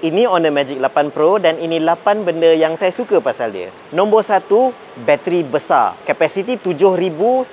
Ini Honor Magic 8 Pro dan ini 8 benda yang saya suka pasal dia. Nombor 1, bateri besar. Kapasiti 7100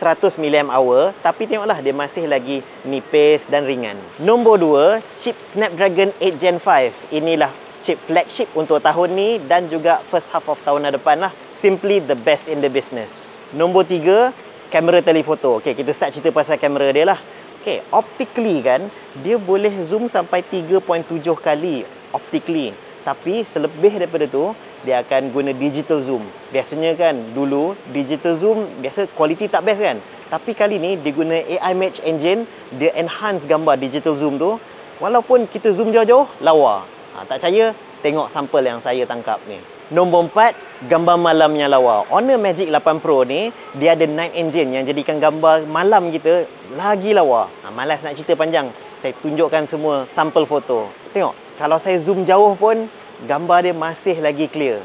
mAh, tapi tengoklah dia masih lagi nipis dan ringan. Nombor 2, chip Snapdragon 8 Gen 5. Inilah chip flagship untuk tahun ni dan juga first half of tahun depan lah. Simply the best in the business. Nombor 3, kamera telefoto. Okey, kita start cerita pasal kamera dia lah. Okey, optically kan, dia boleh zoom sampai 3.7 kali optically. Tapi selebih daripada tu, dia akan guna digital zoom. Biasanya kan, dulu digital zoom biasa quality tak best kan. Tapi kali ni dia guna AI Match Engine, dia enhance gambar digital zoom tu. Walaupun kita zoom jauh-jauh, lawa. Tak percaya, tengok sampel yang saya tangkap ni. Nombor 4, gambar malamnya lawa. Honor Magic 8 Pro ni, dia ada night engine yang jadikan gambar malam kita lagi lawa. Malas nak cerita panjang. Saya tunjukkan semua sampel foto. Tengok, kalau saya zoom jauh pun, gambar dia masih lagi clear.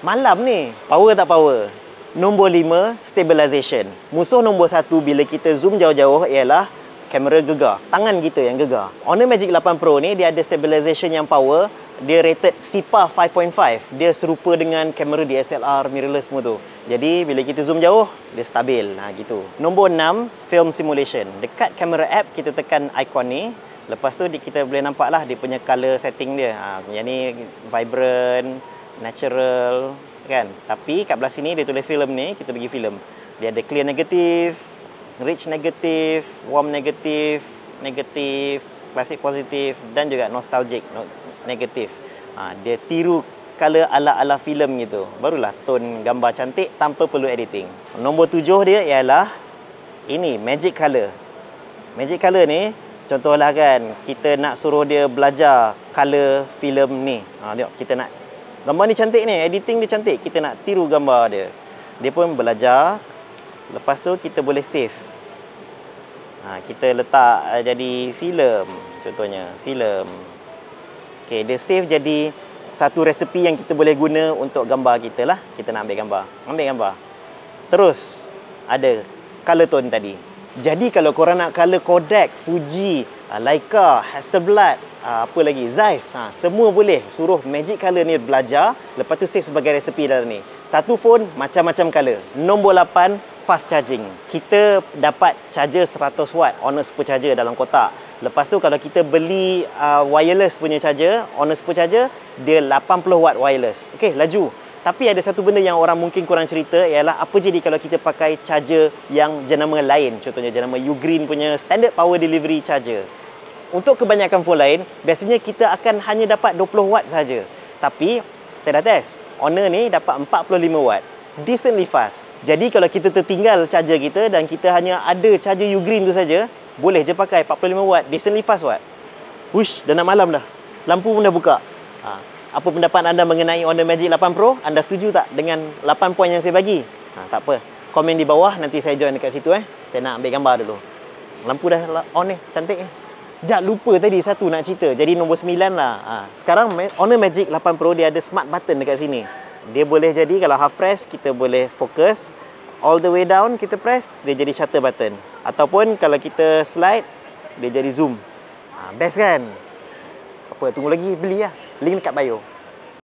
Malam ni, power tak power? Nombor 5, stabilization. Musuh nombor 1 bila kita zoom jauh-jauh ialah kamera gegar. Tangan kita yang gegar. Honor Magic 8 Pro ni, dia ada stabilization yang power. Dia rated SIPA 5.5. Dia serupa dengan kamera DSLR, mirrorless semua tu. Jadi, bila kita zoom jauh, dia stabil. Gitu. Nombor 6, film simulation. Dekat kamera app, kita tekan ikon ni. Lepas tu kita boleh nampak lah dia punya color setting dia. Yang ni vibrant, natural kan. Tapi kat belah sini dia tulis film ni, kita bagi film. Dia ada clear negatif, rich negatif, warm negatif, negatif, classic positif dan juga nostalgic negatif. Dia tiru color ala-ala filem gitu. Barulah tone gambar cantik tanpa perlu editing. Nombor 7 dia ialah ini magic color. Magic color ni contohlah kan, kita nak suruh dia belajar color filem ni. Tengok, kita nak gambar ni cantik ni, editing dia cantik. Kita nak tiru gambar dia. Dia pun belajar. Lepas tu kita boleh save. Kita letak jadi filem. Contohnya, filem. Okey, dia save jadi satu resepi yang kita boleh guna untuk gambar kita lah. Kita nak ambil gambar. Ambil gambar. Terus ada color tone tadi. Jadi kalau korang nak color Kodak, Fuji, Leica, Hasselblad, apa lagi, Zeiss, semua boleh. Suruh Magic Color ni belajar, lepas tu save sebagai resepi dalam ni. Satu phone, macam-macam color. Nombor 8, fast charging. Kita dapat charger 100 watt, Honor Supercharger dalam kotak. Lepas tu kalau kita beli wireless punya charger, Honor Supercharger, dia 80 watt wireless. Okey, laju. Tapi ada satu benda yang orang mungkin kurang cerita ialah apa jadi kalau kita pakai charger yang jenama lain. Contohnya jenama Ugreen punya standard power delivery charger. Untuk kebanyakan phone lain, biasanya kita akan hanya dapat 20 watt saja. Tapi saya dah test. Honor ni dapat 45 watt. Decently fast. Jadi kalau kita tertinggal charger kita dan kita hanya ada charger Ugreen tu saja, boleh je pakai 45 watt. Decently fast watt. Wush, dah nak malam dah. Lampu pun dah buka. Apa pendapat anda mengenai Honor Magic 8 Pro? Anda setuju tak dengan 8 poin yang saya bagi? Tak apa. Komen di bawah, nanti saya join dekat situ. Saya nak ambil gambar dulu. Lampu dah on ni, cantik ni. Jap, lupa tadi satu nak cerita. Jadi nombor 9 lah. Sekarang Honor Magic 8 Pro dia ada smart button dekat sini. Dia boleh jadi kalau half press, kita boleh fokus. All the way down, kita press, dia jadi shutter button. Ataupun kalau kita slide, dia jadi zoom. Best kan? Apa, tunggu lagi, beli lah. Link dekat bio.